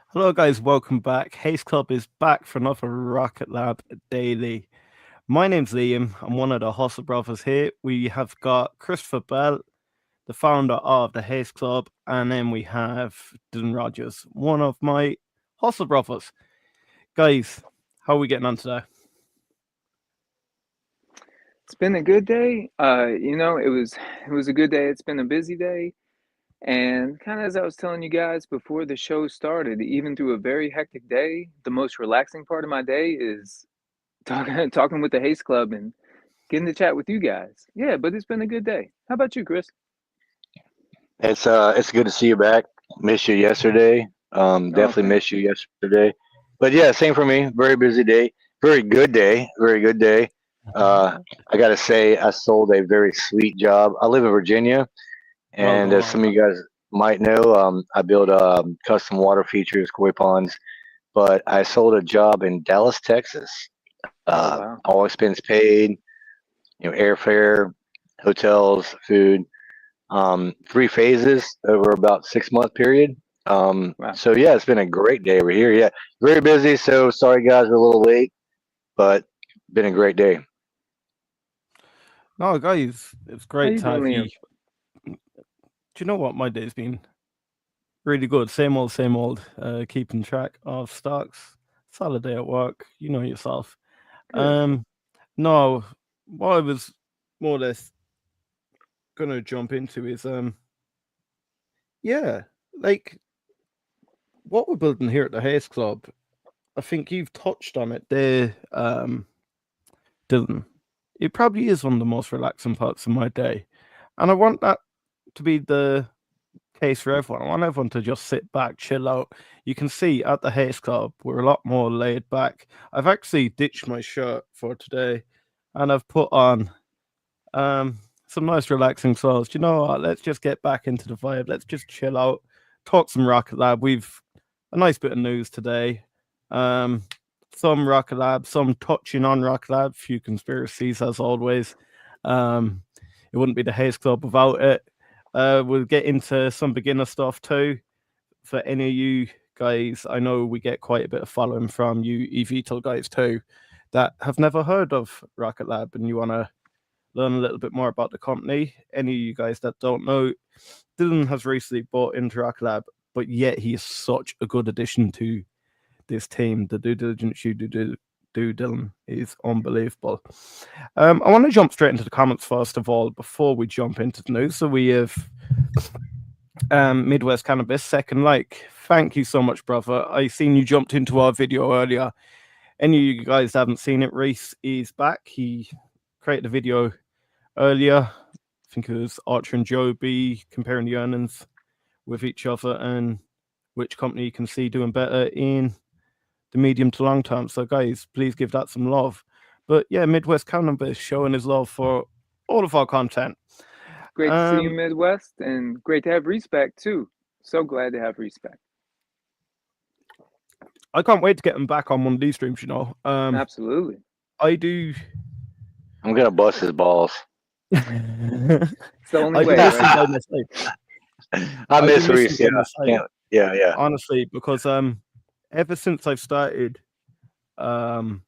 Hello, guys. Welcome back. Haste Club is back for another Rocket Lab Daily. My name's Liam. I'm one of the Hustle Brothers here. We have got Christopher Bell, the founder of the Haste Club, and then we have Dylan Rogers, one of my Hustle Brothers. Guys, how are we getting on today? It's been a good day. It was a good day. It's been a busy day. And kind of as I was telling you guys before the show started, even through a very hectic day, the most relaxing part of my day is talking with the Haste Club and getting to chat with you guys. Yeah, but it's been a good day. How about you, Chris? It's good to see you back. Missed you yesterday. Oh, Definitely thanks. missed you yesterday. But yeah, same for me. Very busy day. Very good day. Very good day. I gotta say, I sold a very sweet job. I live in Virginia, Well and done. as some of you guys might know, I build custom water features, koi ponds. But I sold a job in Dallas, Texas. Oh, wow. All expense paid. Airfare, hotels, food. Three phases over about 6 month period. Wow. So yeah, it's been a great day over here. Yeah, very busy. So sorry guys, we're a little late, but been a great day. No, guys, it's How great you to doing, have Liam? you. Do you know what? My day's been really good. Same old. Keeping track of stocks. Solid day at work. You know yourself. Good. Um, no, what I was more or less gonna jump into is yeah, like what we're building here at the Haze Club. I think you've touched on it there, Dylan. It probably is one of the most relaxing parts of my day, and I want that to be the case for everyone. I want everyone to just sit back, chill out. You can see at the Haze Club we're a lot more laid back. I've actually ditched my shirt for today, and I've put on some nice relaxing songs. Do you know what? Let's just get back into the vibe. Let's just chill out, talk some Rocket Lab. We've a nice bit of news today. Um, some Rocket Lab, some touching on Rocket Lab, few conspiracies as always. Um, it wouldn't be the Haze Club without it. We'll get into some beginner stuff too. For any of you guys, I know we get quite a bit of following from you eVTOL guys too that have never heard of Rocket Lab and you want to learn a little bit more about the company. Any of you guys that don't know, Dylan has recently bought into Rocket Lab, but yet he is such a good addition to this team. The due diligence you do Dylan, is unbelievable. I want to jump straight into the comments first of all before we jump into the news. So we have Midwest Cannabis, second like. Thank you so much, brother. I seen you jumped into our video earlier. Any of you guys haven't seen it, Reese is back. He created a video earlier. I think it was Archer and Joe B comparing the earnings with each other and which company you can see doing better in the medium to long term. So, guys, please give that some love. But yeah, Midwest Cannabis showing his love for all of our content. Great to see you, Um, Midwest, and great to have respect too. So glad to have respect. I can't wait to get him back on one of these streams. Absolutely. I do. I'm gonna bust his balls. It's the only I do way, miss him right? by my side. I I do miss miss him Reese. by Yeah, my side, can't. Yeah, yeah. honestly, because ever since I've started, um,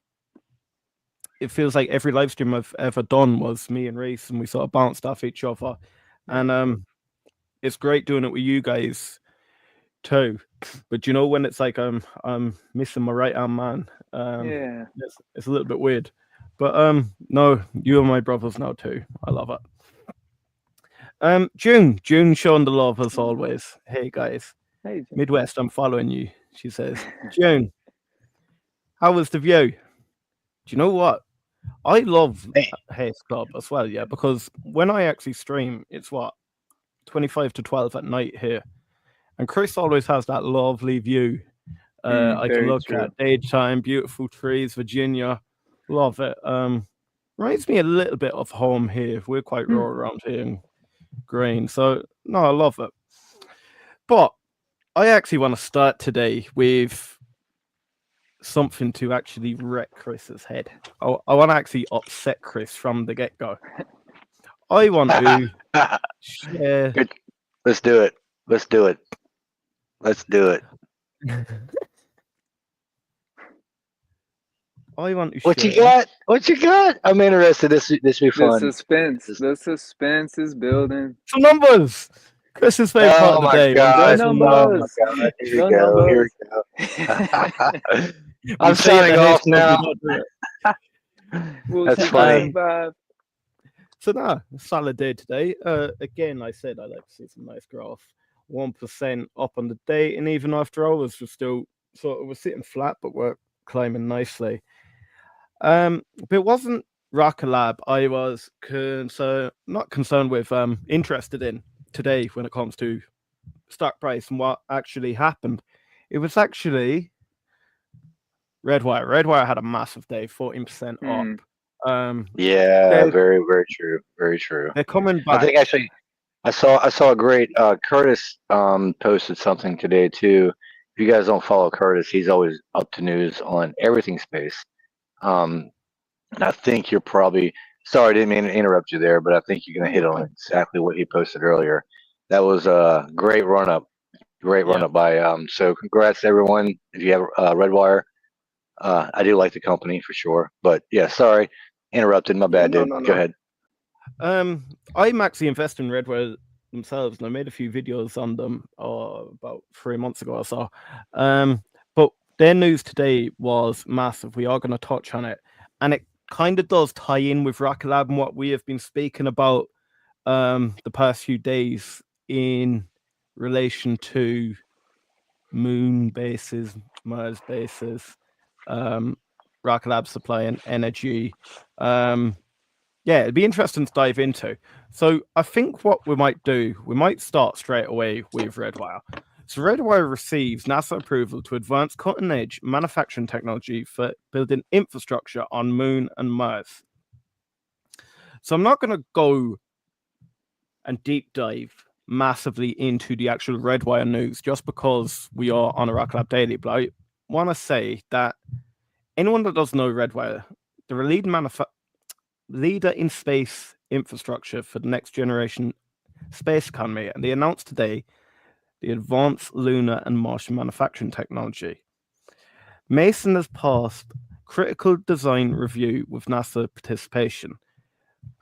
it feels like every live stream I've ever done was me and Reese, and we sort of bounced off each other. And Yeah. it's great doing it with you guys too. But you know when it's like I'm missing my right arm man, Yeah. it's a little bit weird. But no, you are my brothers now too. I love it. June showing the love as Mm. always. Hey guys, Hey, Jim. Midwest, I'm following you. She says, June, how was the view? Do you know what? I love Hey, Haste Club as well, yeah, because when I actually stream, it's what 25 to 12 at night here, and Chris always has that lovely view. I can Very look true. at daytime, beautiful trees, Virginia, love it. Reminds me a little bit of home here. We're quite Hmm. rural around here in Grain, so no, I love it. But I actually want to start today with something to actually wreck Chris's head. I want to actually upset Chris from the get go. I want to share. good. Let's do it. Let's do it. Let's do it. I want to What you share. got? What you got? I'm interested. This will be fun. The suspense is building. Some numbers. Chris's favorite part Oh of the my day. When we The get God! some Oh numbers. my numbers. God! Here we The go. Here numbers. we go. We I'm say at the signing off Haste Club, we now. don't do We'll That's it. funny. survive. So now, solid day today. Again, I said I like to see some nice graph. 1% up on the day, and even after hours, we're still we're sitting flat, but we're climbing nicely. But it wasn't Rocket Lab I was not concerned with, interested in today when it comes to stock price and what actually happened. It was actually Redwire. Redwire had a massive day, 14% up. Yeah, They're, very, very true. Very true. they're coming I back. think actually I saw a great Curtis posted something today too. If you guys don't follow Curtis, he's always up to news on everything space. And I think you're probably sorry, I didn't mean to interrupt you there, but I think you're gonna hit on exactly what he posted earlier. That was a great run up. Great run Yeah. up by so congrats to everyone. If you have Redwire. I do like the company for sure. But yeah, sorry. Interrupted. My bad, dude. Go ahead. I'm actually invested in Redwire themselves, and I made a few videos on them about 3 months ago or so. But their news today was massive. We are going to touch on it, and it kind of does tie in with Rocket Lab and what we have been speaking about the past few days in relation to moon bases, Mars bases, Rocket Lab supplying energy. Yeah, it'd be interesting to dive into. So I think what we might do, we might start straight away with Redwire. So Redwire receives NASA approval to advance cutting-edge manufacturing technology for building infrastructure on Moon and Mars. So I'm not going to go and deep dive massively into the actual Redwire news just because we are on a Rocket Lab Daily, but I want to say that anyone that doesn't know Redwire, they're a leader in space infrastructure for the next generation space economy, and they announced today the advanced lunar and Martian manufacturing technology. Mason has passed critical design review with NASA participation.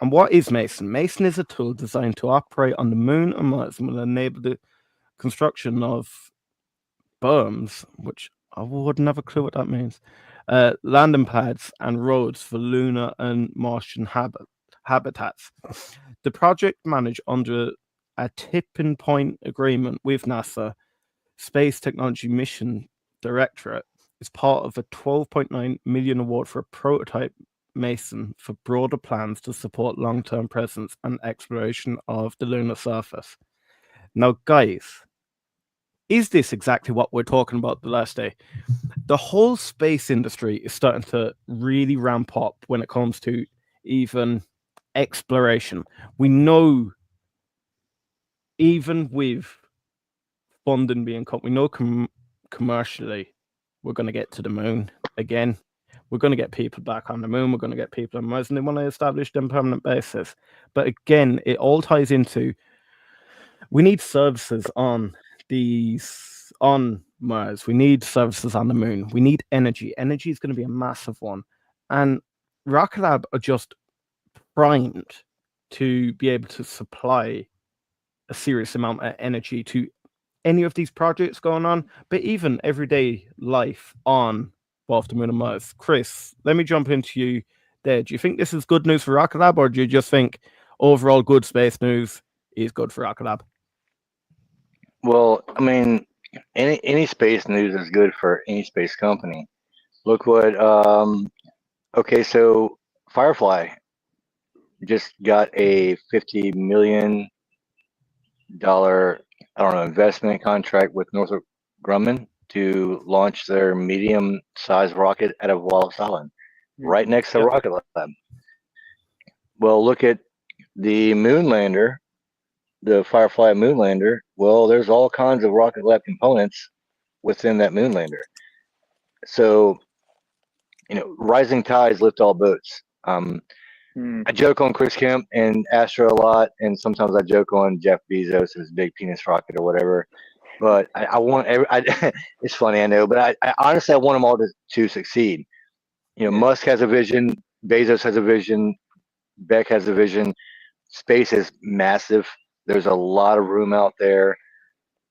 And what is Mason? Mason is a tool designed to operate on the Moon and Mars and will enable the construction of berms, which I wouldn't have a clue what that means, landing pads and roads for lunar and Martian habitats. The project managed under a tipping point agreement with NASA Space Technology Mission Directorate is part of a $12.9 million award for a prototype Mason for broader plans to support long-term presence and exploration of the lunar surface. Now, guys, is this exactly what we're talking about the last day? The whole space industry is starting to really ramp up when it comes to even exploration. We know, even with funding being cut, we know commercially we're going to get to the moon again. We're going to get people back on the moon. We're going to get people on Mars, and they want to establish them permanent bases. But again, it all ties into we need services on Mars. We need services on the moon. We need energy. Energy is going to be a massive one, and Rocket Lab are just primed to be able to supply a serious amount of energy to any of these projects going on, but even everyday life on both the moon and Mars. Chris, let me jump into you there. Do you think this is good news for Rocket Lab, or do you just think overall good space news is good for Rocket Lab? Well, I mean, any space news is good for any space company. Look what okay, so Firefly just got a $50 million investment contract with Northrop Grumman to launch their medium-sized rocket out of Wallace Island, right next to Rocket Lab. Well, look at the moon lander, the Firefly moon lander. Well, there's all kinds of Rocket Lab components within that moon lander. So, rising tides lift all boats. I joke on Chris Kemp and Astro a lot, and sometimes I joke on Jeff Bezos, his big penis rocket or whatever. But I want it's funny, I know, but I honestly I want them all to succeed. You know, Yeah. Musk has a vision, Bezos has a vision, Beck has a vision. Space is massive. There's a lot of room out there.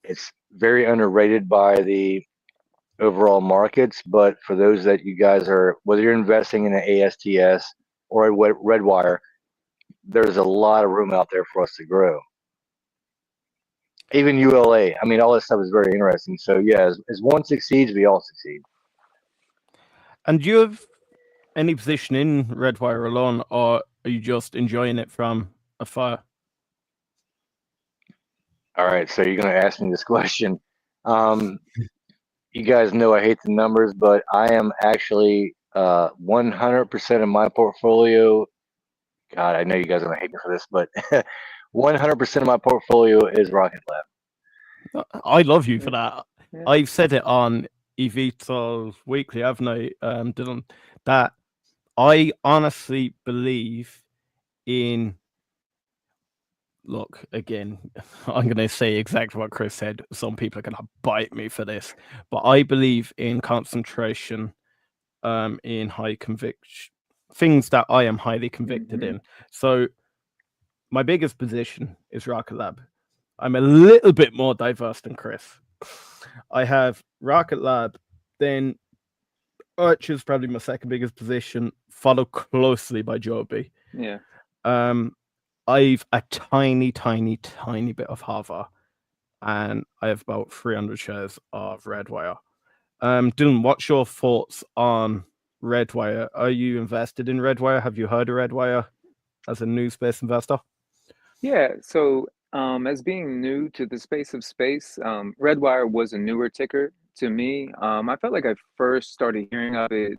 It's very underrated by the overall markets, but for those that you guys are, whether you're investing in an ASTS or a Redwire, there's a lot of room out there for us to grow. Even ULA, I mean, all this stuff is very interesting. So yeah, as one succeeds, we all succeed. And do you have any position in Redwire alone, or are you just enjoying it from afar? All right, so you're going to ask me this question. You guys know I hate the numbers, but I am actually 100% of my portfolio. God, I know you guys are going to hate me for this, but 100% of my portfolio is Rocket Lab. I love you for that. Yeah. I've said it on eVTOL Weekly, haven't I, Dylan? That I honestly believe in. Look, again, I'm going to say exactly what Chris said. Some people are going to bite me for this, but I believe in concentration, in high conviction, things that I am highly convicted in. So my biggest position is Rocket Lab. I'm a little bit more diverse than Chris. I have Rocket Lab, then Archer's probably my second biggest position, followed closely by Joby. Yeah. I've a tiny bit of Hava, and I have about 300 shares of Redwire. Dylan, what's your thoughts on Redwire? Are you invested in Redwire? Have you heard of Redwire as a new space investor? Yeah. So, as being new to the space of space, Redwire was a newer ticker to me. I felt like I first started hearing of it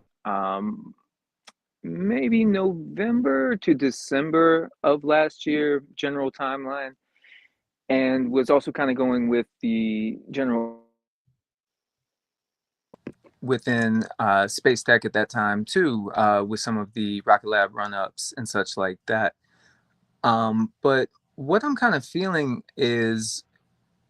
maybe November to December of last year, general timeline, and was also kind of going with the general within space tech at that time too, with some of the Rocket Lab run-ups and such like that. But what I'm kind of feeling is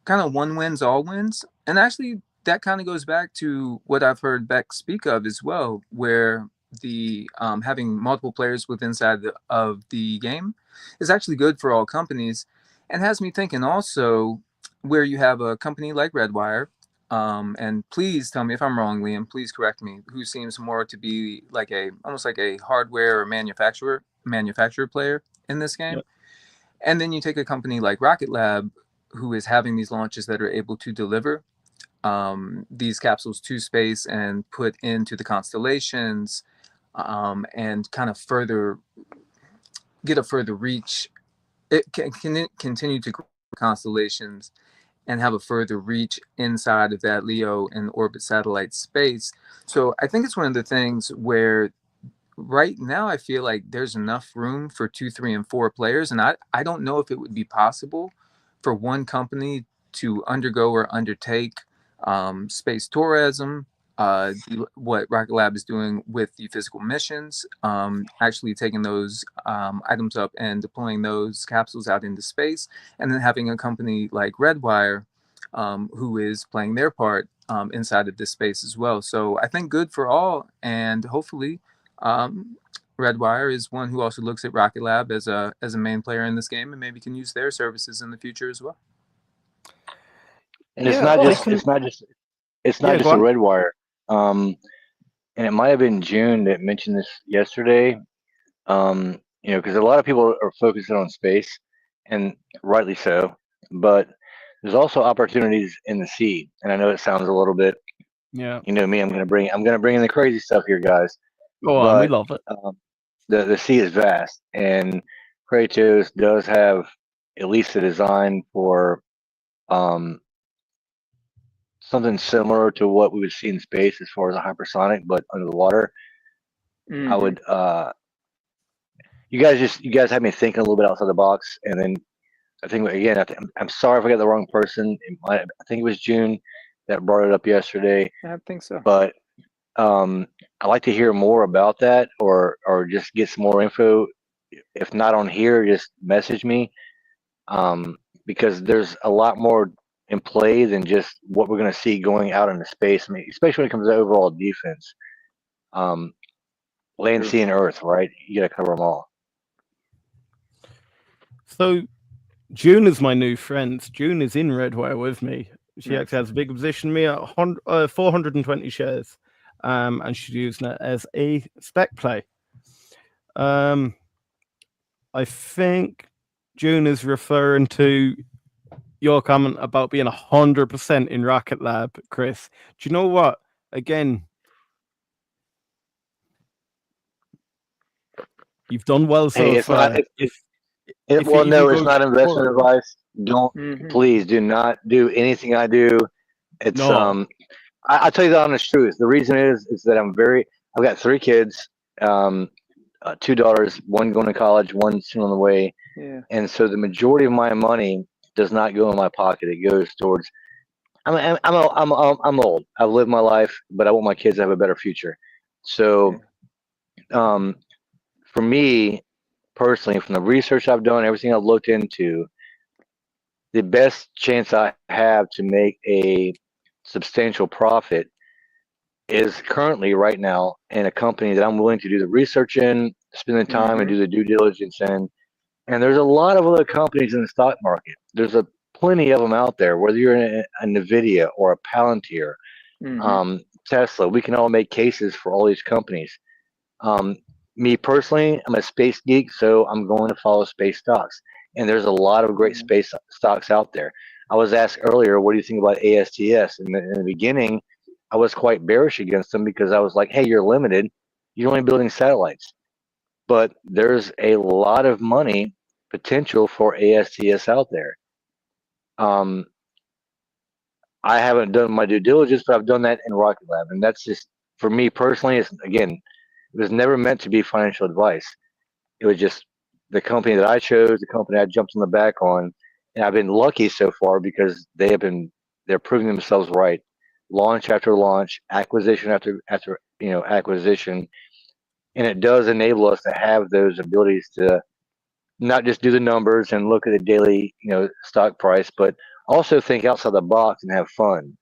kind of one wins, all wins. And actually, that kind of goes back to what I've heard Beck speak of as well, where the having multiple players within inside of the game is actually good for all companies, and has me thinking also where you have a company like Redwire, and please tell me if I'm wrong, Liam. Please correct me. Who seems more to be like almost like a hardware or manufacturer player in this game. Yep. And then you take a company like Rocket Lab, who is having these launches that are able to deliver these capsules to space and put into the constellations, and kind of get a further reach. It can continue to grow constellations and have a further reach inside of that LEO and orbit satellite space. So I think it's one of the things where right now I feel like there's enough room for 2, 3, and 4 players, and I don't know if it would be possible for one company to undergo or undertake space tourism, what Rocket Lab is doing with the physical missions, actually taking those items up and deploying those capsules out into space, and then having a company like Redwire, who is playing their part inside of this space as well. So I think good for all, and hopefully Redwire is one who also looks at Rocket Lab as a main player in this game, and maybe can use their services in the future as well. And it's not just a Redwire. And it might have been June that mentioned this yesterday. Because a lot of people are focusing on space, and rightly so. But there's also opportunities in the sea, and I know it sounds a little bit. Yeah. You know me. I'm gonna bring in the crazy stuff here, guys. Go on, we love it. The sea is vast, and Kratos does have at least a design for something similar to what we would see in space as far as a hypersonic, but under the water. I would you guys had me thinking a little bit outside the box, and then I think again I'm sorry if I got the wrong person. I think it was June that brought it up yesterday. I think so. But I'd like to hear more about that, or just get some more info. If not on here, just message me, because there's a lot more in play than just what we're going to see going out into space. I mean, especially when it comes to overall defense, land, True. sea, and earth. Right? You got to cover them all. So June is my new friend. June is in Redwire with me. She Nice. actually has a bigger position than me at 420 shares. And she's using it as a spec play. I think June is referring to your comment about being 100% in Rocket Lab, Chris. Do you know what? Again, you've done well so Hey, it's far. not. If Well, it even no, it's goes not investment forward, advice. Don't Mm-hmm. please do not do anything I do. It's no. I'll tell you the honest truth. The reason is that I've got 3 kids, 2 daughters, one going to college, one soon on the way, Yeah. and so the majority of my money does not go in my pocket. It goes towards. I'm old. I've lived my life, but I want my kids to have a better future. So, um, for me personally, from the research I've done, everything I've looked into, the best chance I have to make a substantial profit is currently right now in a company that I'm willing to do the research in, spend the time and Mm-hmm. do the due diligence in. And there's a lot of other companies in the stock market. There's plenty of them out there, whether you're in a NVIDIA or a Palantir, Mm-hmm. Tesla. We can all make cases for all these companies. Um, Me personally, I'm a space geek, so I'm going to follow space stocks. And there's a lot of great space stocks out there. I was asked earlier, what do you think about ASTS? In the beginning, I was quite bearish against them because I was like, hey, you're limited. You're only building satellites. But there's a lot of money potential for ASTS out there. Um, I haven't done my due diligence, but I've done that in Rocket Lab. And that's just, for me personally, it's, again, it was never meant to be financial advice. It was just the company that I chose, the company I jumped on the back on, and I've been lucky so far because they're proving themselves right, launch after launch, acquisition after acquisition, and it does enable us to have those abilities to not just do the numbers and look at the daily stock price, but also think outside the box and have fun.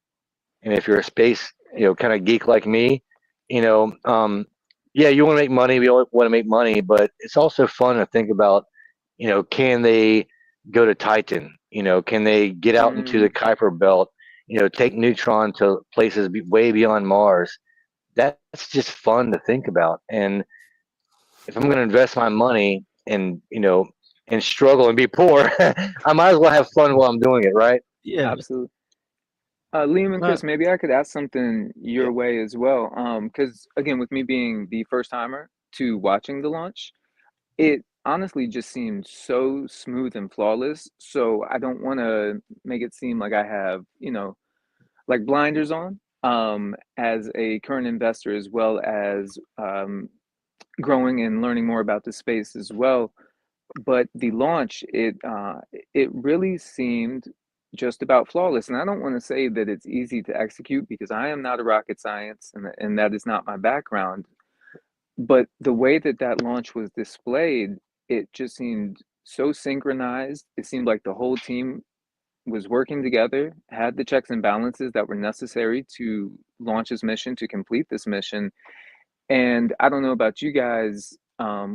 And if you're a space kind of geek like me, you know, yeah, you want to make money. We all want to make money, but it's also fun to think about, can they go to Titan? Can they get out into the Kuiper Belt? Take Neutron to places way beyond Mars. That's just fun to think about. And if I'm going to invest my money and and struggle and be poor, I might as well have fun while I'm doing it, right? Yeah. Absolutely. Liam and Chris, maybe I could ask something Yeah. your way as well. Because again, with me being the first timer to watching the launch, it honestly just seemed so smooth and flawless. So I don't want to make it seem like I have, like blinders on, as a current investor, as well as growing and learning more about the space as well. But the launch, it really seemed just about flawless. And I don't want to say that it's easy to execute because I am not a rocket science and that is not my background. But the way that that launch was displayed, it just seemed so synchronized. It seemed like the whole team was working together, had the checks and balances that were necessary to launch this mission, to complete this mission. And I don't know about you guys,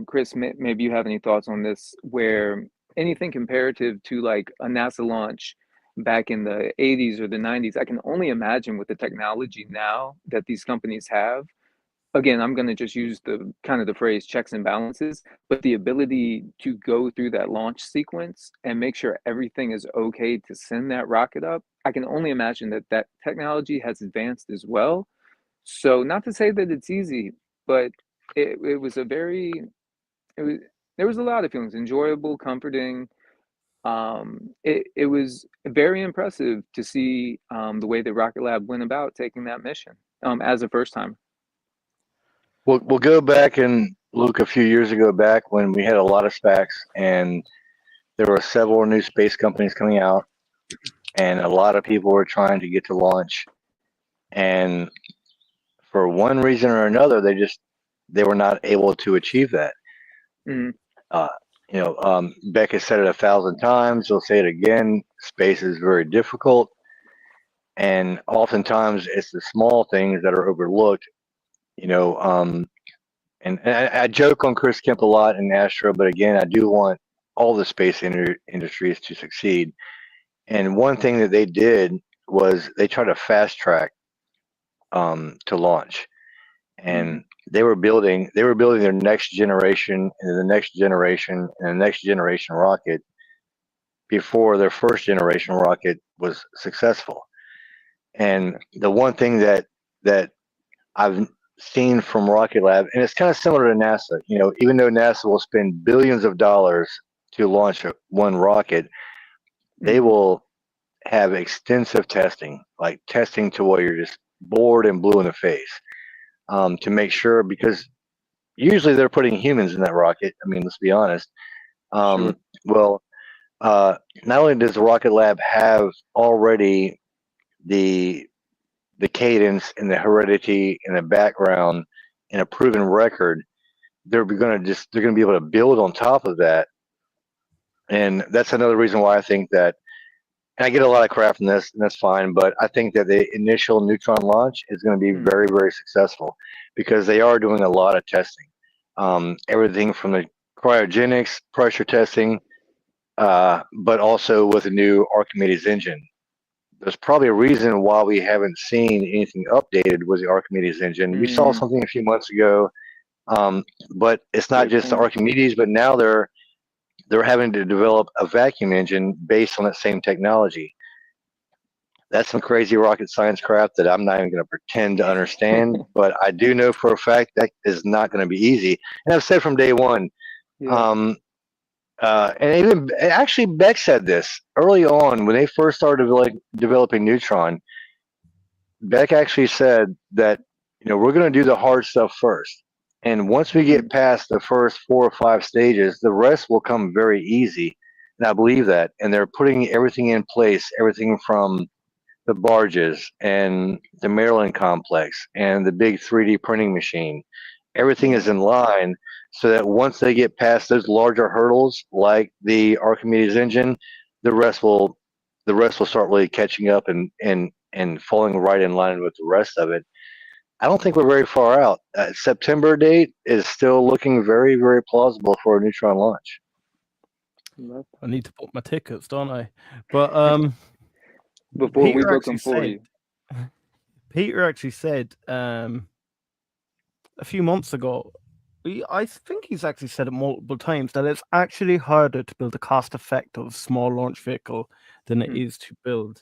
Chris, maybe you have any thoughts on this, where anything comparative to like a NASA launch back in the 80s or the 90s, I can only imagine with the technology now that these companies have. Again, I'm going to just use the kind of the phrase checks and balances, but the ability to go through that launch sequence and make sure everything is okay to send that rocket up. I can only imagine that that technology has advanced as well. So not to say that it's easy, but it was a very it was there was a lot of feelings, enjoyable, comforting. It was very impressive to see the way that Rocket Lab went about taking that mission as a first time. We'll go back and look a few years ago back when we had a lot of SPACs and there were several new space companies coming out and a lot of people were trying to get to launch. And for one reason or another, they were not able to achieve that. Mhm. Uh, Beck has said it 1,000 times. He'll say it again. Space is very difficult. And oftentimes it's the small things that are overlooked, you know. And I joke on Chris Kemp a lot in Astro, but again, I do want all the space industries to succeed. And one thing that they did was they tried to fast track to launch, and they were building their next generation and the next generation and the next generation rocket before their first generation rocket was successful. And the one thing that I've seen from Rocket Lab, and it's kind of similar to NASA. You know, even though NASA will spend billions of dollars to launch one rocket, they will have extensive testing, like testing to where you're just bored and blue in the face, to make sure, because usually they're putting humans in that rocket. I mean, let's be honest. Sure. Well, not only does the Rocket Lab have already the cadence and the heredity and the background and a proven record, they're going to be able to build on top of that. And that's another reason why I think that, and I get a lot of crap from this, and that's fine, but I think that the initial Neutron launch is going to be very, very successful because they are doing a lot of testing. Everything from the cryogenics, pressure testing, but also with a new Archimedes engine. There's probably a reason why we haven't seen anything updated with the Archimedes engine. We saw something a few months ago, but it's not just the Archimedes, but now they're having to develop a vacuum engine based on that same technology. That's some crazy rocket science crap that I'm not even going to pretend to understand, but I do know for a fact that is not going to be easy. And I've said from day one, and even actually Beck said this early on when they first started developing Neutron. Beck actually said that, you know, we're going to do the hard stuff first. And once we get past the first 4 or 5 stages, the rest will come very easy. And I believe that. And they're putting everything in place, everything from the barges and the Maryland complex and the big 3D printing machine. Everything is in line so that once they get past those larger hurdles, like the Archimedes engine, the rest will start really catching up and falling right in line with the rest of it. I don't think we're very far out. September date is still looking very, very plausible for a Neutron launch. I need to book my tickets, don't I? But before Peter we book them for you. Peter actually said a few months ago, I think he's actually said it multiple times, that it's actually harder to build a cost-effective small launch vehicle than it is to build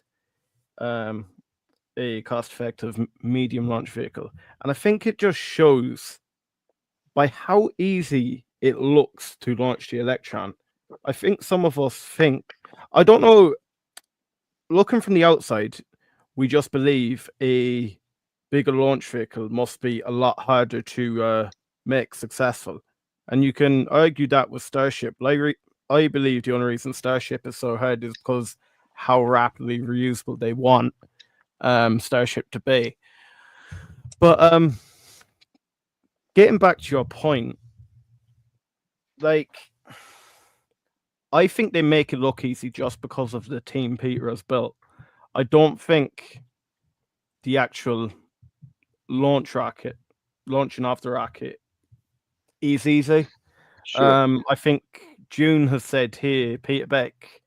a cost-effective medium launch vehicle. And I think it just shows by how easy it looks to launch the Electron. I think some of us think, I don't know, looking from the outside, we just believe a bigger launch vehicle must be a lot harder to make successful. And you can argue that with Starship. I believe the only reason Starship is so hard is because how rapidly reusable they want Starship to be. But getting back to your point, like, I think they make it look easy just because of the team Peter has built. I don't think the actual launching off the rocket is easy. Sure. I think June has said here, Peter Beck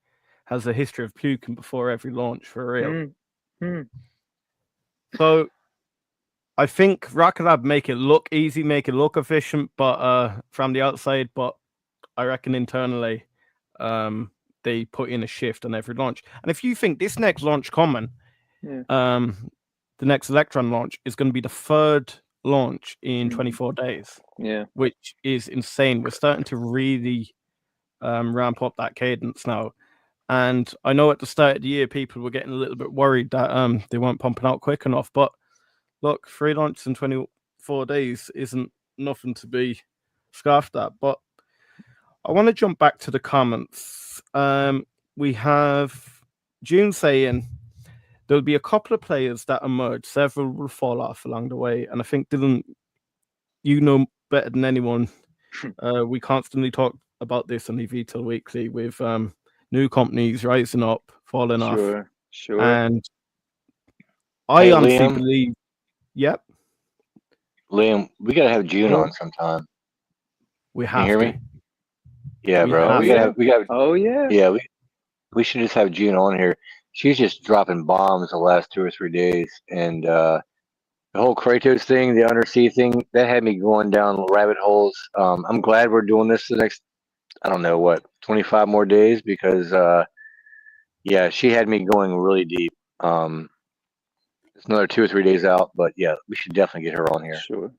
has a history of puking before every launch, for real. So I think Rocket Lab make it look easy, make it look efficient, but from the outside, but I reckon internally, they put in a shift on every launch. And if you think this next launch coming, the next Electron launch is going to be the 3rd launch in 24 days. Yeah. Which is insane. We're starting to really ramp up that cadence now. And I know at the start of the year, people were getting a little bit worried that they weren't pumping out quick enough. But look, 3 launches in 24 days isn't nothing to be scoffed at. But I want to jump back to the comments. We have June saying there'll be a couple of players that emerge. Several will fall off along the way. And I think, Dylan, you know better than anyone. We constantly talk about this on eVTOL Weekly with new companies rising up, falling off. Sure. And I Hey, honestly Liam, believe. Yep, Liam, we gotta have June Huh? on sometime. we Can you have hear to. me? Yeah, We bro. Oh We have gotta to. yeah. have. We got. Oh yeah. Yeah, we should just have June on here. She's just dropping bombs the last 2 or 3 days, and the whole Kratos thing, the undersea thing, that had me going down rabbit holes. I'm glad we're doing this the next, I don't know what, 25 more days because yeah, she had me going really deep. It's another 2 or 3 days out, but yeah, we should definitely get her on here. Sure.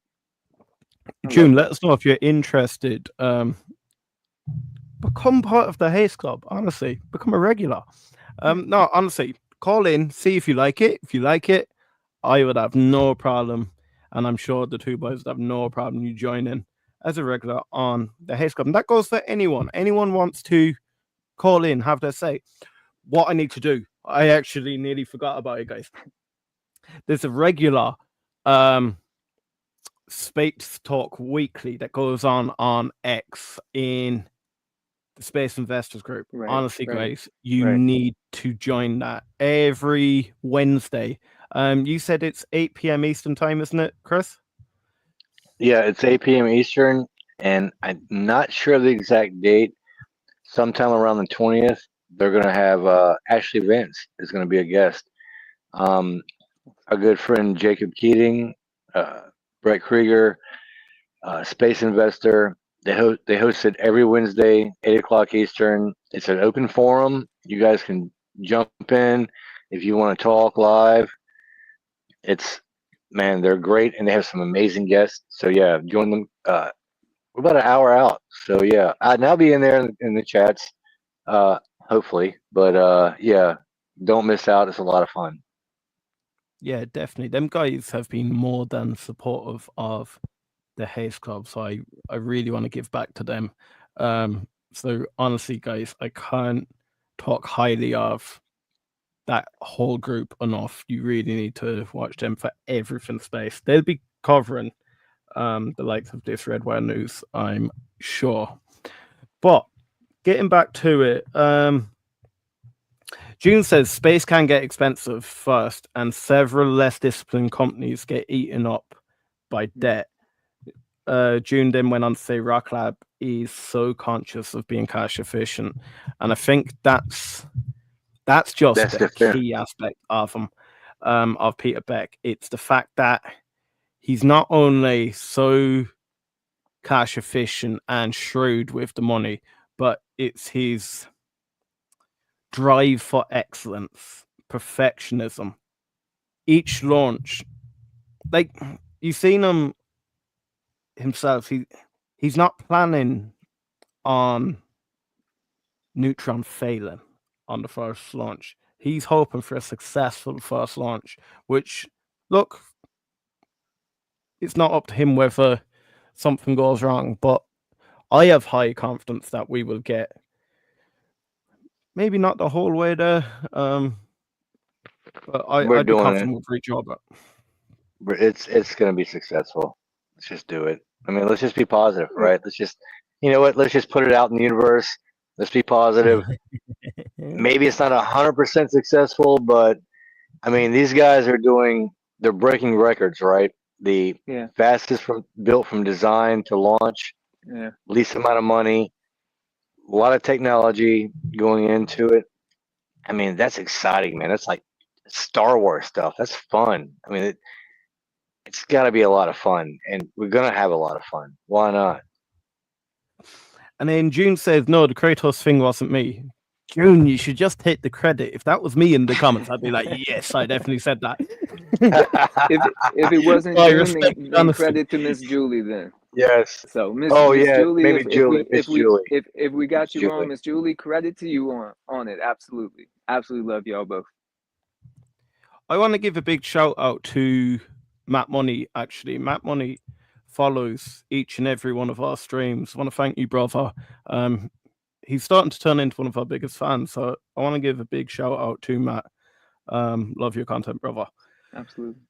I love June, let that. us know if you're interested. Become part of the Haste Club. Honestly, become a regular. No, honestly, call in, see if you like it. If you like it, I would have no problem, and I'm sure the two boys would have no problem you joining as a regular on the Haste Club. And that goes for anyone. Anyone wants to call in, have their say. What I need to do, I actually nearly forgot about it, guys. There's a regular Space Talk Weekly that goes on X in the Space Investors Group. Right. Honestly, Right. guys, you Right. need to join that every Wednesday. You said it's 8 p.m. Eastern time, isn't it, Chris? Yeah, it's 8 p.m. Eastern, and I'm not sure the exact date. Sometime around the 20th, they're gonna have Ashley Vince is gonna be a guest. Um, our good friend Jacob Keating, uh, Brett Krieger, Space Investor. They host it every Wednesday, 8 o'clock Eastern. It's an open forum. You guys can jump in if you want to talk live. It's Man, they're great and they have some amazing guests. So yeah, join them. We're about an hour out, so yeah, I'll be in there in the chats, uh, hopefully. But yeah, don't miss out. It's a lot of fun. Yeah, definitely. Them guys have been more than supportive of the Haze Club, so I really want to give back to them. So honestly, guys, I can't talk highly of that whole group enough. You really need to watch them for everything space. They'll be covering the likes of this Red Wire News, I'm sure. But getting back to it, June says space can get expensive first, and several less disciplined companies get eaten up by debt. June then went on to say Rock Lab is so conscious of being cash efficient, and I think that's just That's the the fair. key aspect of him, of Peter Beck. It's the fact that he's not only so cash efficient and shrewd with the money, but it's his drive for excellence, perfectionism. Each launch, like you've seen him himself, he's not planning on Neutron failing on the first launch. He's hoping for a successful first launch, which, look, it's not up to him whether something goes wrong, but I have high confidence that we will get maybe not the whole way there, but We're I'd be doing it. confident we'll reach over. It's gonna be successful. Let's just do it. I mean, let's just be positive, right? Let's just, you know what? Let's just put it out in the universe. Let's be positive. Maybe it's not 100% successful, but I mean, these guys are doing. They're breaking records, right? The Yeah. fastest from built from design to launch, Yeah. least amount of money, a lot of technology going into it. I mean, that's exciting, man. That's like Star Wars stuff. That's fun. I mean, it's got to be a lot of fun, and we're gonna have a lot of fun. Why not? And then June says, no, the Kratos thing wasn't me. June, you should just hit the credit. If that was me in the comments, I'd be like, yes, I definitely said that. If it wasn't I June, respect the then honesty. credit to Miss Julie then. Yes. So Oh Miss yeah, Julie, maybe Julie, Miss Julie, if we Miss got you wrong, Julie. Miss Julie, credit to you on it. Absolutely. Absolutely love y'all both. I want to give a big shout out to Matt Money, actually. Matt Money follows each and every one of our streams. I want to thank you, brother. He's starting to turn into one of our biggest fans. So I want to give a big shout out to Matt. Love your content, brother. Absolutely.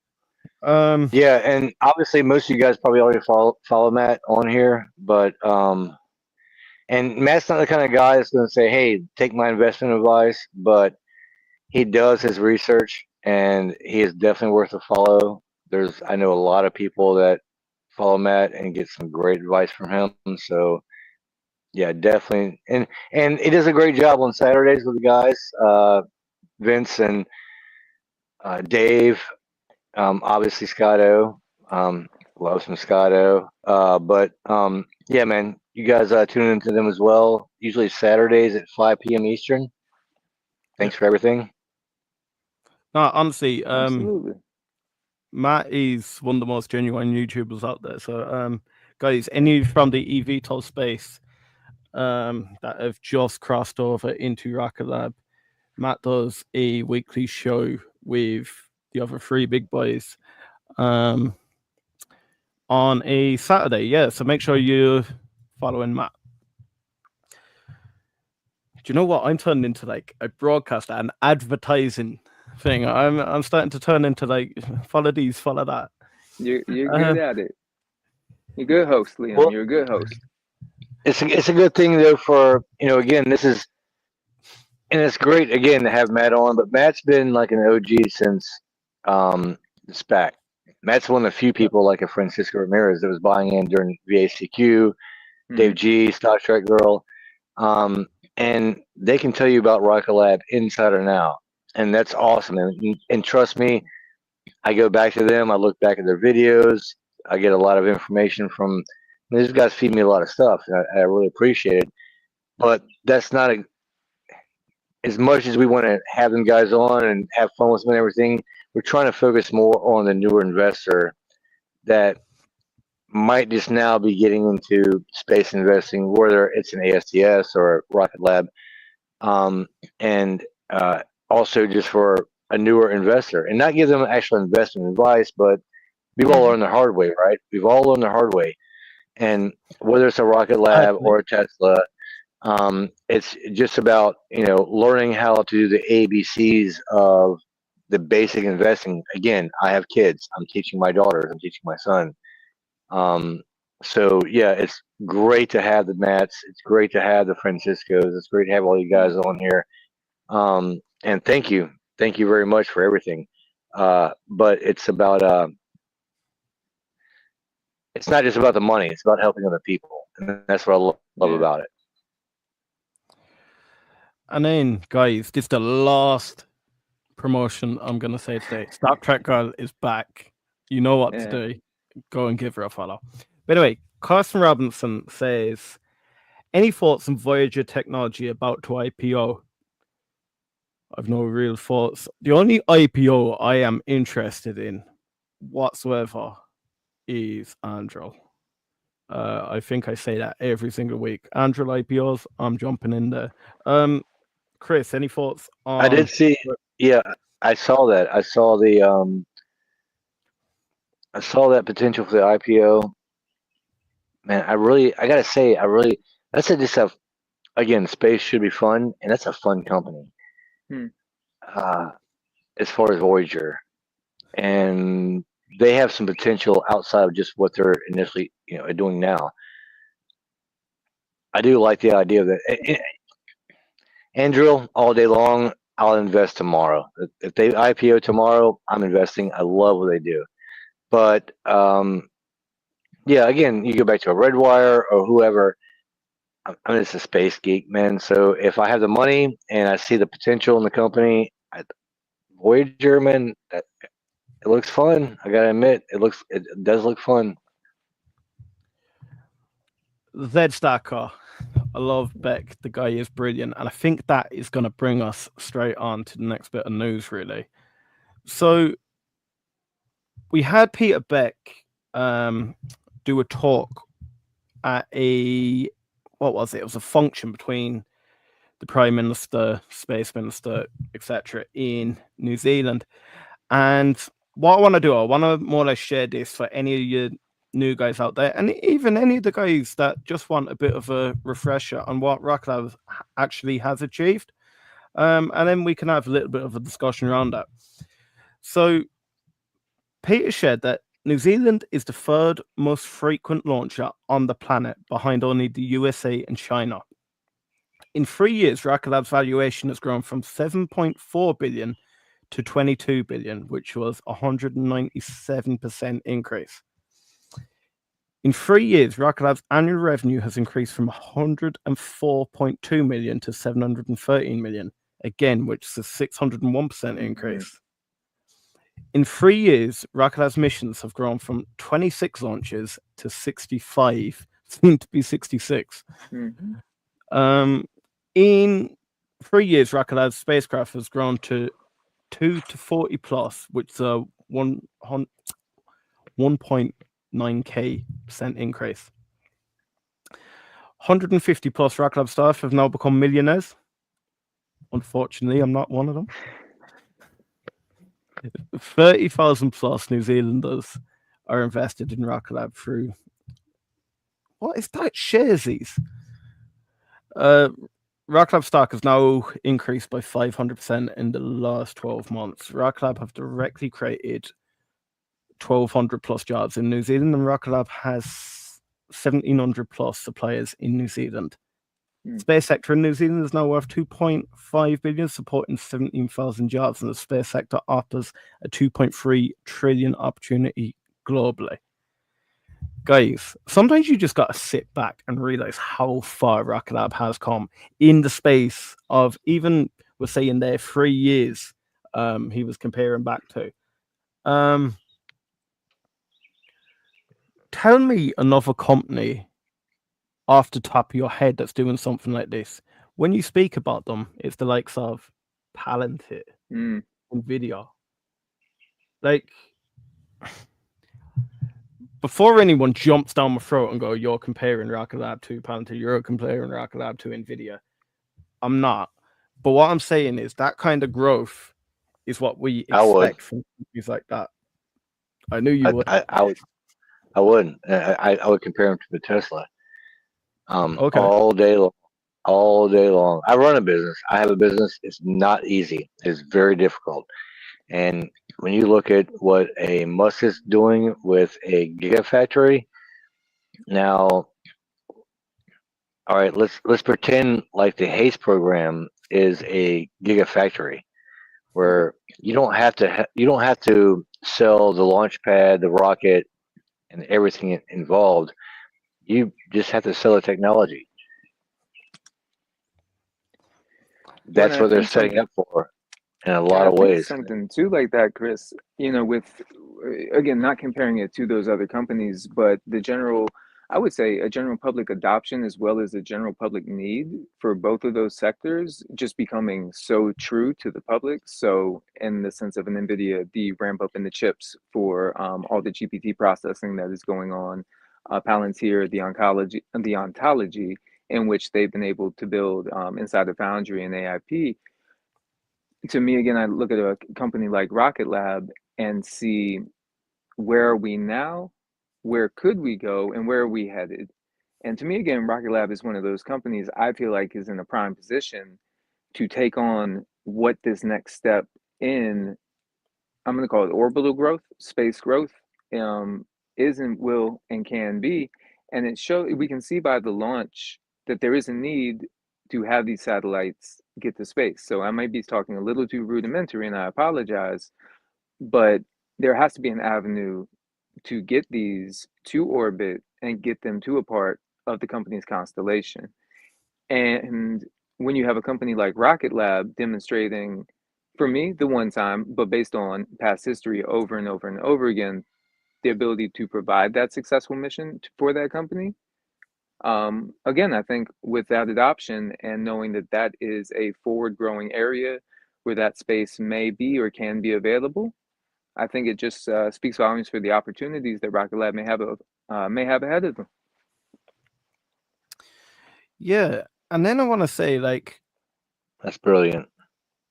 Yeah, and obviously most of you guys probably already follow Matt on here, but and Matt's not the kind of guy that's going to say, "Hey, take my investment advice," but he does his research and he is definitely worth a follow. I know a lot of people that follow Matt and get some great advice from him. So yeah, definitely, and he does a great job on Saturdays with the guys, Vince and Dave. Obviously Scotto, love some Scotto. But yeah, man, you guys tune into them as well. Usually Saturdays at 5 p.m. Eastern. Thanks for everything. No, honestly, Absolutely. Matt is one of the most genuine YouTubers out there. So, guys, any from the eVTOL space that have just crossed over into Rocket Lab, Matt does a weekly show with the other three big boys on a Saturday. Yeah, so make sure you're following Matt. Do you know what? I'm turning into like a broadcaster and advertising thing. I'm starting to turn into like follow these, follow that. You're good at it. You're a good host, Liam. Well, You're a good host. it's a good thing though for again this is, and it's great again to have Matt on, but Matt's been like an OG since the SPAC. Matt's one of the few people like a Francisco Ramirez that was buying in during VACQ, Dave G, Star Trek Girl, and they can tell you about Rocket Lab inside or now, and that's awesome. And trust me, I go back to them. I look back at their videos. I get a lot of information from these guys. Feed me a lot of stuff, and I really appreciate it. But that's not as much as we want to have them guys on and have fun with them and everything. We're trying to focus more on the newer investor that might just now be getting into space investing, whether it's an ASTS or Rocket Lab, and also just for a newer investor, and not give them actual investment advice, but we've all learned the hard way, right? We've all learned the hard way, and whether it's a Rocket Lab or a Tesla, it's just about learning how to do the ABCs of the basic investing. Again, I have kids. I'm teaching my daughters. I'm teaching my son. So yeah, it's great to have the Matts. It's great to have the Franciscos. It's great to have all you guys on here. And thank you very much for everything. But it's about it's not just about the money. It's about helping other people, and that's what I love about it. And then, guys, this is the last promotion I'm going to say today. Star Trek Girl is back. You know what to do. Go and give her a follow. By the way, Carson Robinson says, any thoughts on Voyager technology about to IPO? I've no real thoughts. The only IPO I am interested in whatsoever is Anduril. I think I say that every single week. Anduril IPOs, I'm jumping in there. Chris, any thoughts on... I did see, yeah, I saw that. I saw that potential for the IPO. Man, I gotta say, that's just again, space should be fun, and that's a fun company. As far as Voyager, and they have some potential outside of just what they're initially, doing now. I do like the idea of that. Anduril all day long. I'll invest tomorrow. If they IPO tomorrow, I'm investing. I love what they do. But yeah, again, you go back to a Redwire or whoever. I'm just a space geek, man. So if I have the money and I see the potential in the company, Voyager, man, it looks fun. I gotta admit, it does look fun. Z-Stacker. I love Beck. The guy is brilliant. And I think that is going to bring us straight on to the next bit of news, really. So we had Peter Beck do a talk at what was it? It was a function between the Prime Minister, Space Minister, etc. in New Zealand. And what I want to do, I want to more or less share this for any of you new guys out there, and even any of the guys that just want a bit of a refresher on what Rocket Lab actually has achieved. And then we can have a little bit of a discussion around that. So Peter shared that New Zealand is the third most frequent launcher on the planet, behind only the USA and China. In 3 years, Rocket Lab's valuation has grown from 7.4 billion to 22 billion, which was a 197% increase. In 3 years, Rocket Lab's annual revenue has increased from 104.2 million to 713 million, again, which is a 601% increase. In 3 years, Rocket Lab's missions have grown from 26 launches to 65, soon to be 66. In 3 years, Rocket Lab's spacecraft has grown to 2 to 40 plus, which is a 1.9k% increase. 150 plus Rocket Lab staff have now become millionaires. Unfortunately, I'm not one of them. 30,000 plus New Zealanders are invested in Rocket Lab through, what is that? Sharesies. Rocket Lab stock has now increased by 500% in the last 12 months. Rocket Lab have directly created 1,200 plus jobs in New Zealand, and Rocket Lab has 1,700 plus suppliers in New Zealand. Space sector in New Zealand is now worth 2.5 billion, supporting 17,000 jobs, and the space sector offers a 2.3 trillion opportunity globally. Guys, sometimes you just got to sit back and realize how far Rocket Lab has come in the space of, even we're saying there 3 years. He was comparing back to. Tell me another company off the top of your head that's doing something like this. When you speak about them, it's the likes of Palantir, Nvidia. Like, before anyone jumps down my throat and go, you're comparing Rocket Lab to Palantir, you're comparing Rocket Lab to Nvidia, I'm not. But what I'm saying is that kind of growth is what we expect from companies like that. I knew you would. I wouldn't. I would compare them to the Tesla. Okay. All day long. I run a business. I have a business. It's not easy. It's very difficult. And when you look at what a Musk is doing with a gigafactory, now, all right, let's pretend like the Haste program is a gigafactory, where you don't have to sell the launch pad, the rocket, and everything involved. You just have to sell the technology. That's what they're setting up for in a lot of ways. Something too like that, Chris, with, again, not comparing it to those other companies, but I would say a general public adoption as well as a general public need for both of those sectors just becoming so true to the public. So in the sense of an NVIDIA, the ramp up in the chips for all the GPT processing that is going on, Palantir, the ontology in which they've been able to build inside the Foundry and AIP. To me, again, I look at a company like Rocket Lab and see, where are we now? Where could we go? And where are we headed? And to me, again, Rocket Lab is one of those companies I feel like is in a prime position to take on what this next step in, I'm going to call it orbital growth, space growth, is and will and can be. And we can see by the launch that there is a need to have these satellites get to space. So I might be talking a little too rudimentary, and I apologize, but there has to be an avenue to get these to orbit and get them to a part of the company's constellation. And when you have a company like Rocket Lab demonstrating, for me, the one time, but based on past history over and over and over again, the ability to provide that successful mission for that company. Again, I think with that adoption and knowing that that is a forward growing area where that space may be or can be available, I think it just speaks volumes for the opportunities that Rocket Lab may have ahead of them. Yeah, and then I want to say, like, that's brilliant.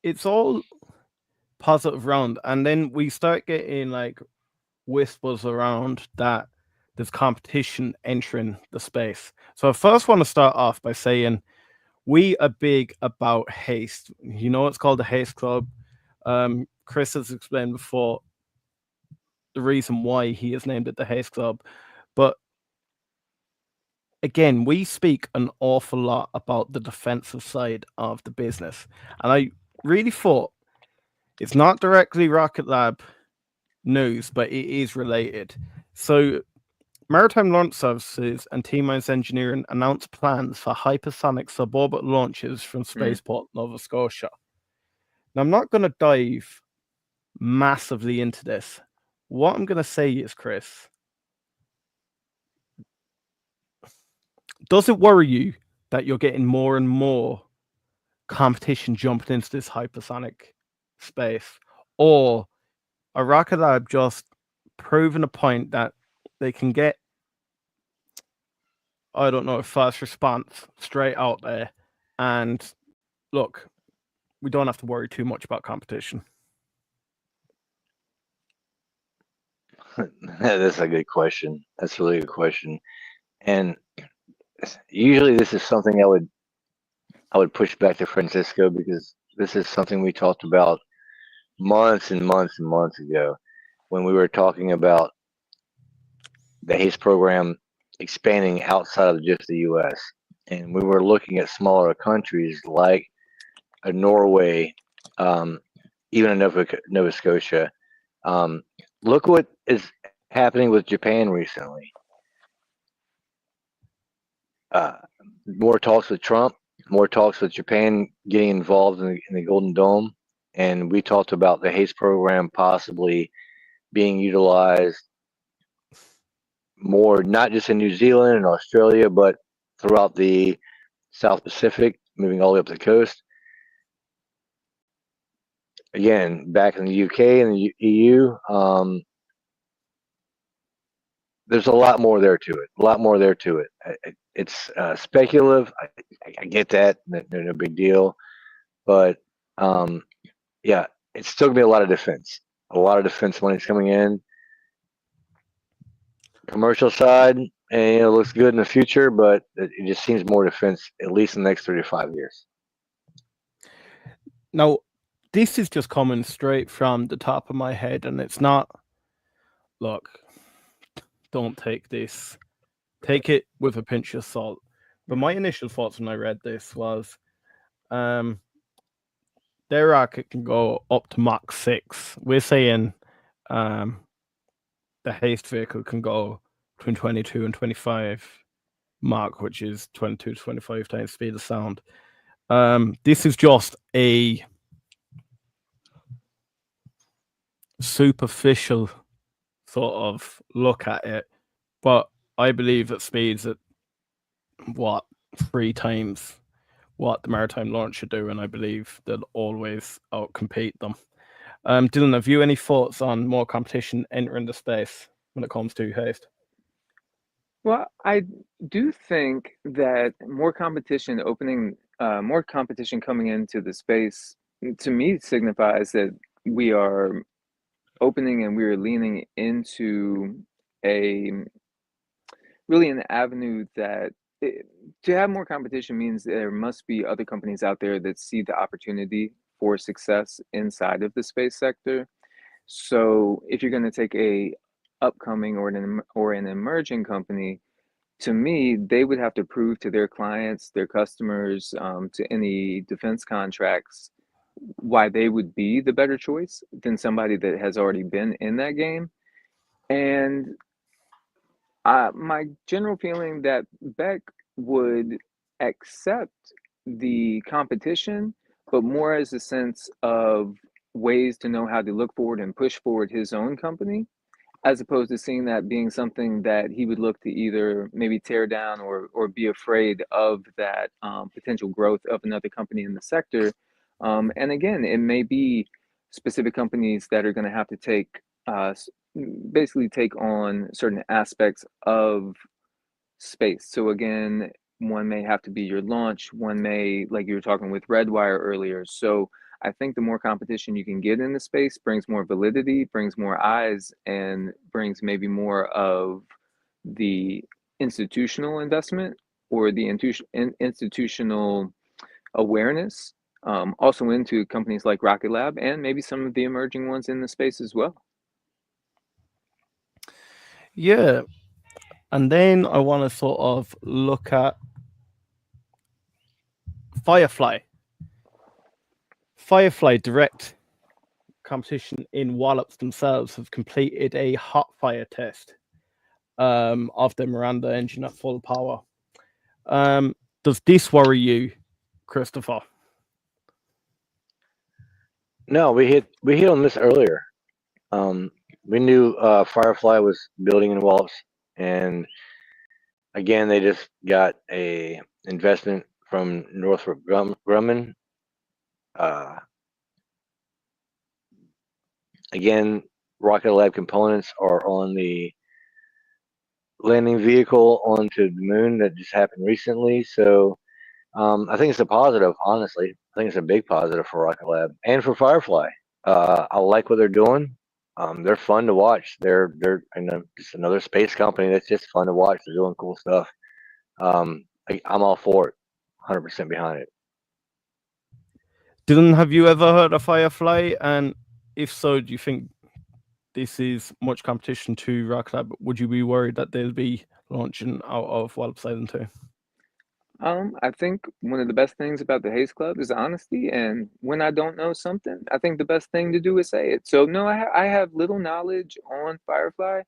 It's all positive round, and then we start getting like whispers around that there's competition entering the space. So I first want to start off by saying we are big about Haste. It's called the Haste Club. Chris has explained before the reason why he has named it the Haste Club. But again, we speak an awful lot about the defensive side of the business. And I really thought It's not directly Rocket Lab news, but it is related. So, Maritime Launch Services and T-Mines Engineering announced plans for hypersonic suborbital launches from Spaceport, Nova Scotia. Now, I'm not going to dive massively into this. What I'm going to say is, Chris, does it worry you that you're getting more and more competition jumping into this hypersonic space? Or are Rocket Lab just proving a point that they can get, I don't know, a fast response straight out there? And look, we don't have to worry too much about competition. That's a good question. That's a really good question. And usually this is something I would push back to Francisco, because this is something we talked about months and months and months ago when we were talking about the Haste program expanding outside of just the U.S. And we were looking at smaller countries like Norway, even in Nova Scotia. Look what is happening with Japan recently. More talks with Trump, more talks with Japan getting involved in the Golden Dome. And we talked about the Haste program possibly being utilized more, not just in New Zealand and Australia, but throughout the South Pacific, moving all the way up the coast. Again, back in the UK and the EU, there's a lot more there to it. A lot more there to it. It's speculative. I get that. No big deal. But yeah, it's still gonna be a lot of defense. A lot of defense money's coming in. Commercial side, and it looks good in the future, but it just seems more defense, at least in the next 3 to 5 years. Now, this is just coming straight from the top of my head, and it's not. Look, don't take this. Take it with a pinch of salt. But my initial thoughts when I read this was, their rocket can go up to Mach 6. We're saying the Haste vehicle can go between 22 and 25 Mach, which is 22 to 25 times speed of sound. This is just a superficial sort of look at it, but I believe it speeds at 3 times what the maritime launch should do, and I believe they'll always outcompete them. Dylan, have you any thoughts on more competition entering the space when it comes to Haste? Well, I do think that more competition coming into the space, to me, signifies that we are opening and we are leaning into an avenue that to have more competition means there must be other companies out there that see the opportunity for success inside of the space sector. So if you're going to take a upcoming or an emerging company, to me, they would have to prove to their clients, their customers, to any defense contracts, why they would be the better choice than somebody that has already been in that game. And my general feeling that Beck would accept the competition, but more as a sense of ways to know how to look forward and push forward his own company, as opposed to seeing that being something that he would look to either maybe tear down or be afraid of that potential growth of another company in the sector. And again, it may be specific companies that are going to have to basically take on certain aspects of space. So again, one may have to be your launch, one may, like you were talking with Redwire earlier. So I think the more competition you can get in the space brings more validity, brings more eyes, and brings maybe more of the institutional investment or the institutional awareness, also into companies like Rocket Lab and maybe some of the emerging ones in the space as well. Yeah. And then I want to sort of look at Firefly. Firefly Direct competition in Wallops themselves have completed a hot fire test of the Miranda engine at full power. Does this worry you, Christopher? No, we hit on this earlier. We knew Firefly was building in Wallops, and again, they just got a investment from Northrop Grumman. Again, Rocket Lab components are on the landing vehicle onto the moon that just happened recently. So I think it's a positive, honestly. I think it's a big positive for Rocket Lab and for Firefly. I like what they're doing. They're fun to watch. They're just another space company that's just fun to watch. They're doing cool stuff. I'm all for it, 100% behind it. Dylan, have you ever heard of Firefly? And if so, do you think this is much competition to Rocket Lab? Would you be worried that they'll be launching out of Wallops Island too? I think one of the best things about the Haste Club is honesty, and when I don't know something, I think the best thing to do is say it. So no, I have little knowledge on Firefly,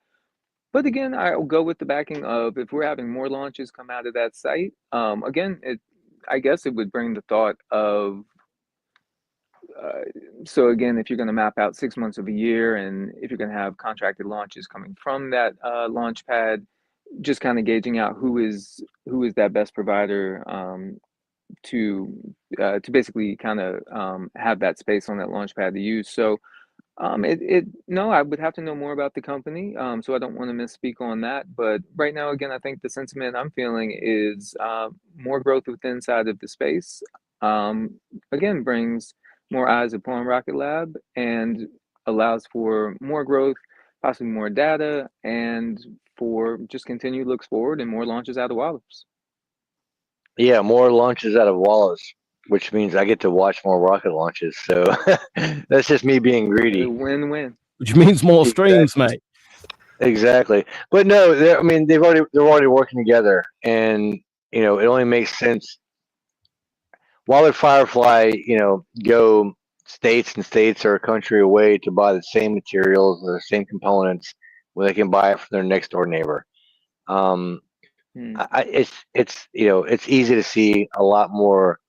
but again, I'll go with the backing of if we're having more launches come out of that site. Again, I guess it would bring the thought of so again, if you're going to map out 6 months of a year, and if you're going to have contracted launches coming from that launch pad, just kind of gauging out who is that best provider to basically kind of have that space on that launch pad to use. So no, I would have to know more about the company, so I don't want to misspeak on that. But right now, again, I think the sentiment I'm feeling is more growth within inside of the space. Again, brings more eyes upon Rocket Lab and allows for more growth, possibly more data, and for just continued looks forward and more launches out of Wallops. Yeah, more launches out of Wallace, which means I get to watch more rocket launches. So that's just me being greedy. Win-win. Which means more streams, mate. Exactly. But no, I mean they're already working together, and it only makes sense. Why would Firefly, go states and states or a country away to buy the same materials or the same components when they can buy it from their next door neighbor? It's easy to see a lot more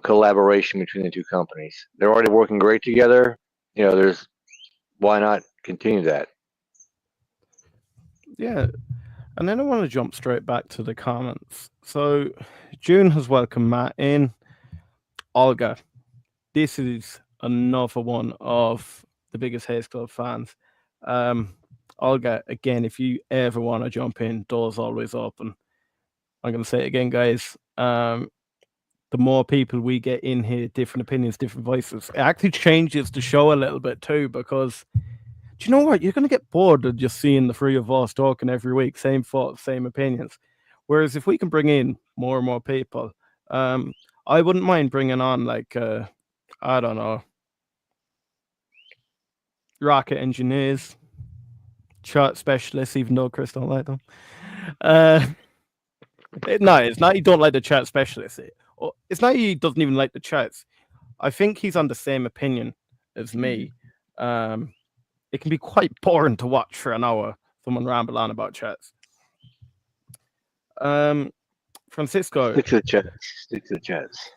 collaboration between the two companies. They're already working great together. Why not continue that? Yeah. And then I want to jump straight back to the comments. So June has welcomed Matt in. Olga, this is another one of the biggest Haste Club fans. Olga, again, if you ever want to jump in, doors always open. I'm going to say it again, guys. The more people we get in here, different opinions, different voices, it actually changes the show a little bit too, because do you know what? You're going to get bored of just seeing the three of us talking every week, same thoughts, same opinions. Whereas if we can bring in more and more people, I wouldn't mind bringing on I don't know, rocket engineers, chart specialists, even though Chris don't like them. No, it's not he don't like the chart specialists. It's not he doesn't even like the charts. I think he's on the same opinion as me. It can be quite boring to watch for an hour, someone ramble on about charts. Francisco. Stick to the charts.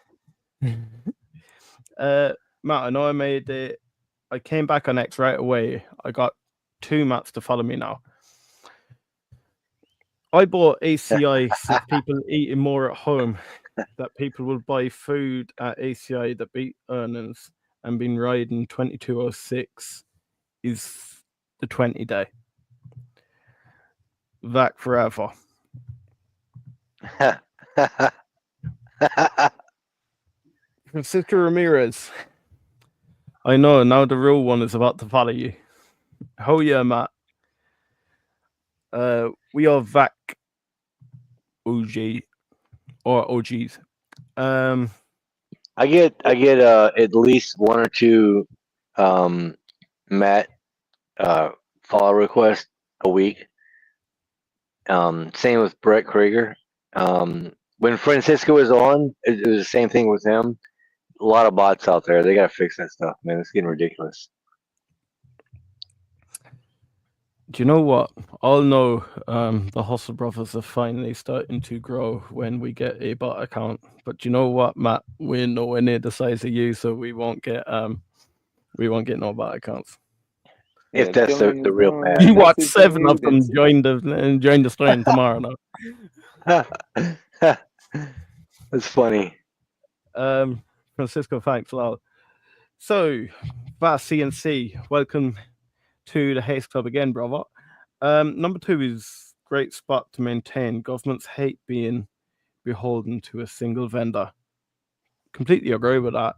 Matt, I know I made it. I came back on X right away. I got 2 Matts to follow me now. I bought ACI so people eating more at home, that people will buy food at ACI that beat earnings, and been riding 2206 is the 20-day. VAC forever. Francisco Ramirez. I know, now the real one is about to follow you. Oh yeah, Matt. We are VAC OG or OGs. I get at least 1 or 2 Matt follow requests a week. Same with Brett Krieger. When Francisco was on, it was the same thing with him. a lot of bots out there. They gotta fix that stuff, man. It's getting ridiculous. Do you know what? I'll know the Hustle Brothers are finally starting to grow when we get a bot account. But do you know what, Matt? We're nowhere near the size of you, so we won't get no bot accounts. If that's Dylan the is real going path. You watch messaging 7 you of them that's join the stream tomorrow now. That's funny. Francisco, thanks a lot. So, Vast CNC, welcome to the Haste Club again, brother. Number 2 is great spot to maintain. Governments hate being beholden to a single vendor. Completely agree with that.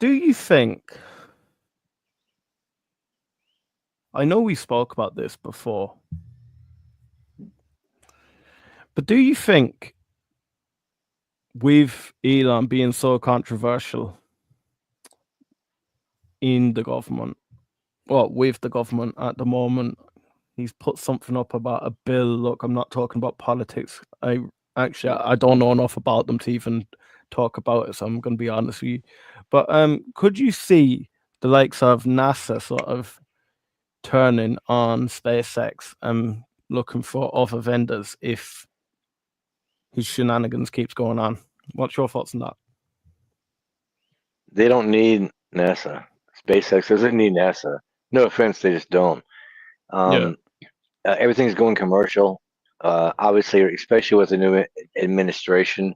Do you think? I know we spoke about this before, but do you think with Elon being so controversial in the government, well, with the government at the moment, he's put something up about a bill. Look, I'm not talking about politics. I don't know enough about them to even talk about it, so I'm going to be honest with you. But could you see the likes of NASA sort of turning on SpaceX and looking for other vendors if his shenanigans keeps going on? What's your thoughts on that? They don't need NASA. SpaceX doesn't need NASA. No offense, they just don't. Everything's going commercial. Obviously, especially with the new administration,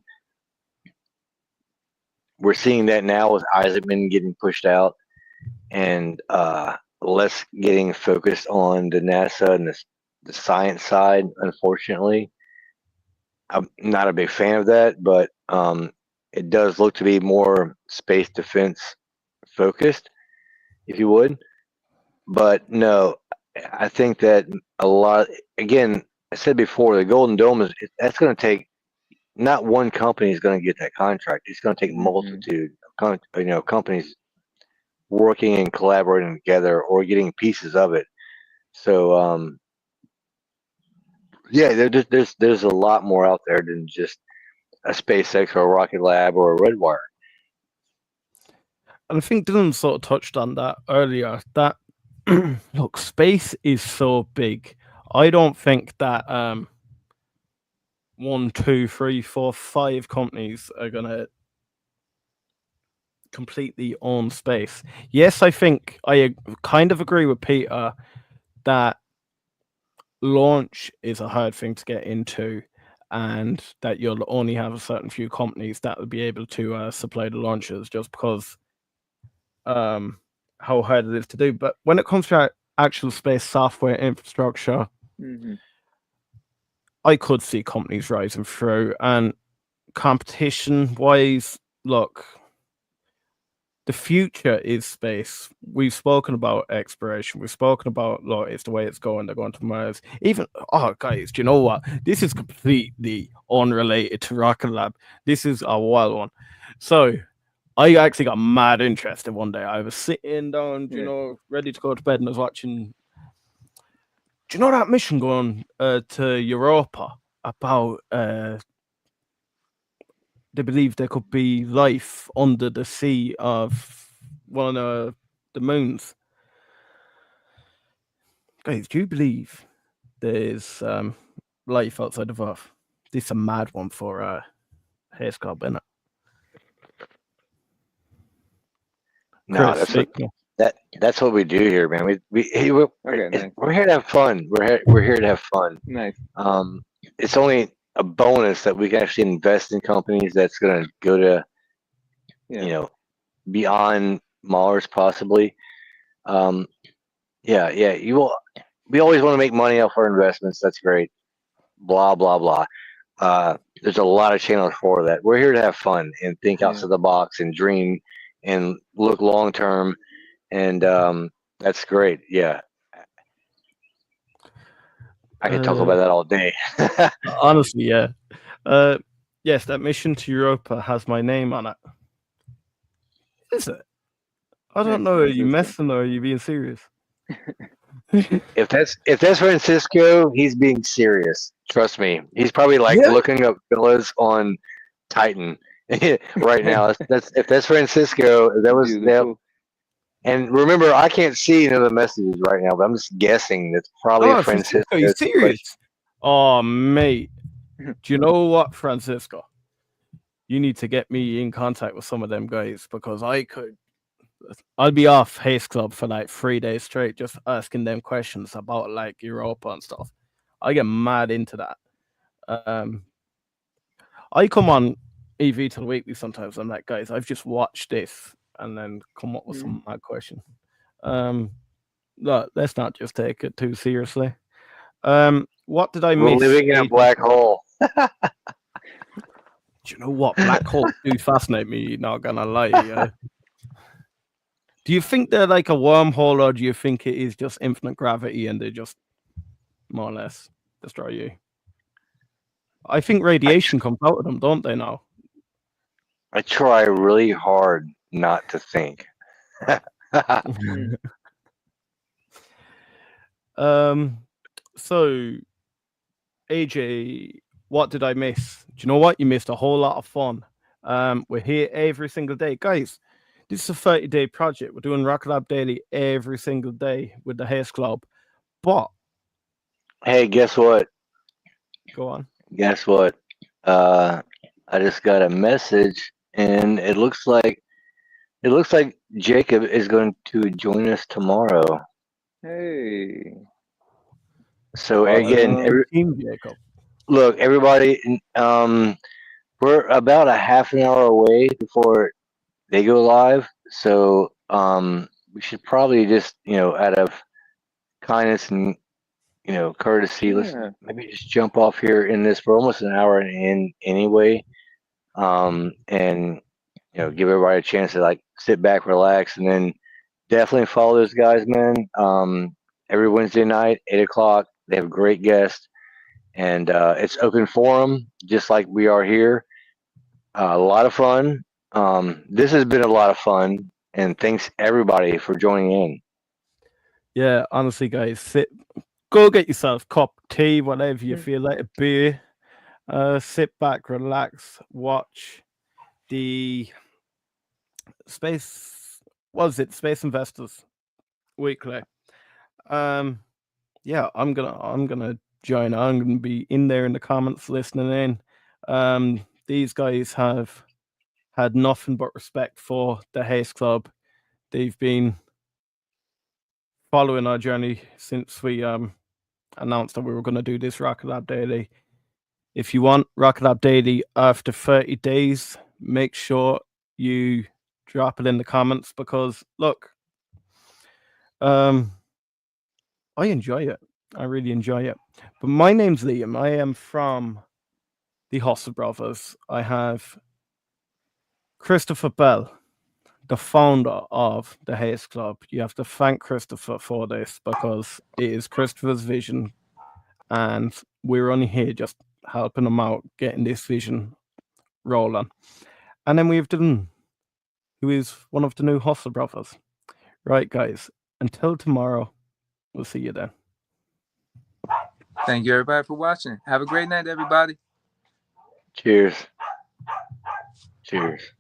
we're seeing that now with Isaacman getting pushed out and less getting focused on the NASA and the science side. Unfortunately, I'm not a big fan of that, but it does look to be more space defense focused, if you would. But no, I think that a lot. Again, I said before, the Golden Dome that's going to take. Not one company is going to get that contract. It's going to take multitude of companies working and collaborating together or getting pieces of it. So yeah, there's a lot more out there than just a SpaceX or a Rocket Lab or a Redwire. And I think Dylan sort of touched on that earlier. That look, space is so big. I don't think that 1, 2, 3, 4, 5 companies are gonna completely own space. Yes, I think I kind of agree with Peter that launch is a hard thing to get into, and that you'll only have a certain few companies that will be able to supply the launchers, just because how hard it is to do. But when it comes to actual space software infrastructure, I could see companies rising through. And competition wise, look, the future is space. We've spoken about exploration. We've spoken about, look, it's the way it's going. They're going to Mars. Even, oh, guys, do you know what? This is completely unrelated to Rocket Lab. This is a wild one. So I actually got mad interested one day. I was sitting down, you know, ready to go to bed, and I was watching. Do you know that mission going to Europa about? They believe there could be life under the sea of one of the moons. Guys, do you believe there's life outside of Earth? This is a mad one for Haste Club, isn't it? No, Chris, that's what we do here, man. We're here to have fun. We're here to have fun. Nice. It's only a bonus that we can actually invest in companies that's going to go to, beyond Mars possibly. Yeah. You will. We always want to make money off our investments. That's great. Blah blah blah. There's a lot of channels for that. We're here to have fun and think outside the box and dream and look long term, and that's great. Yeah, I could talk about that all day. Honestly, yeah. Yes, that mission to Europa has my name on it. Is it? I don't know. Are you messing or are you being serious? If that's Francisco, he's being serious. Trust me. He's probably like Yeah. looking up villas on Titan right now. That's if that's Francisco. That was that. Beautiful. And remember, I can't see any of the messages right now, but I'm just guessing that's probably a Oh, Francisco, you Francisco's question. serious? Oh, mate. Do you know what, Francisco? You need to get me in contact with some of them guys because I'll be off Haste Club for like 3 days straight, just asking them questions about like Europa and stuff. I get mad into that. I come on EV to the weekly sometimes. I'm like, guys, I've just watched this, and then come up with some mad question. Look, let's not just take it too seriously. What did I We're miss? living in a black hole. Do you know what? Black holes do fascinate me, not gonna lie. Do you think they're like a wormhole, or do you think it is just infinite gravity and they just more or less destroy you? I think radiation comes out of them, don't they now? I try really hard not to think. So AJ, what did I miss? Do you know what? You missed a whole lot of fun. We're here every single day. Guys, this is a 30-day project. We're doing Rocket Lab Daily every single day with the Haste Club. But Hey, guess what? go on. Guess what? I just got a message, and it looks like Jacob is going to join us tomorrow. Hey. So Welcome again, to the team, Jacob. look, everybody, we're about a half an hour away before they go live. So we should probably just, out of kindness and courtesy, let's Yeah. maybe just jump off here in this. We're almost an hour in anyway, and give everybody a chance to like sit back, relax, and then definitely follow those guys, man. Every Wednesday night, 8 o'clock, they have great guests, and it's open forum, just like we are here. A lot of fun. This has been a lot of fun, and thanks everybody for joining in. Yeah, honestly, guys, go get yourself a cup of tea, whatever you feel like, a beer. Sit back, relax, watch the Space Investors Weekly. Yeah, I'm gonna join. I'm gonna be in there in the comments listening in. These guys have had nothing but respect for the Haste Club. They've been following our journey since we announced that we were going to do this Rocket Lab Daily. If you want Rocket Lab Daily after 30 days, make sure you drop it in the comments because look, I enjoy it. I really enjoy it. But my name's Liam. I am from the Hustle Brothers. I have Christopher Bell, the founder of the Haste Club. You have to thank Christopher for this because it is Christopher's vision, and we're only here just helping him out, getting this vision rolling. And then we have Dylan, who is one of the new Hustle Brothers. Right, guys. Until tomorrow, we'll see you then. Thank you, everybody, for watching. Have a great night, everybody. Cheers. Cheers.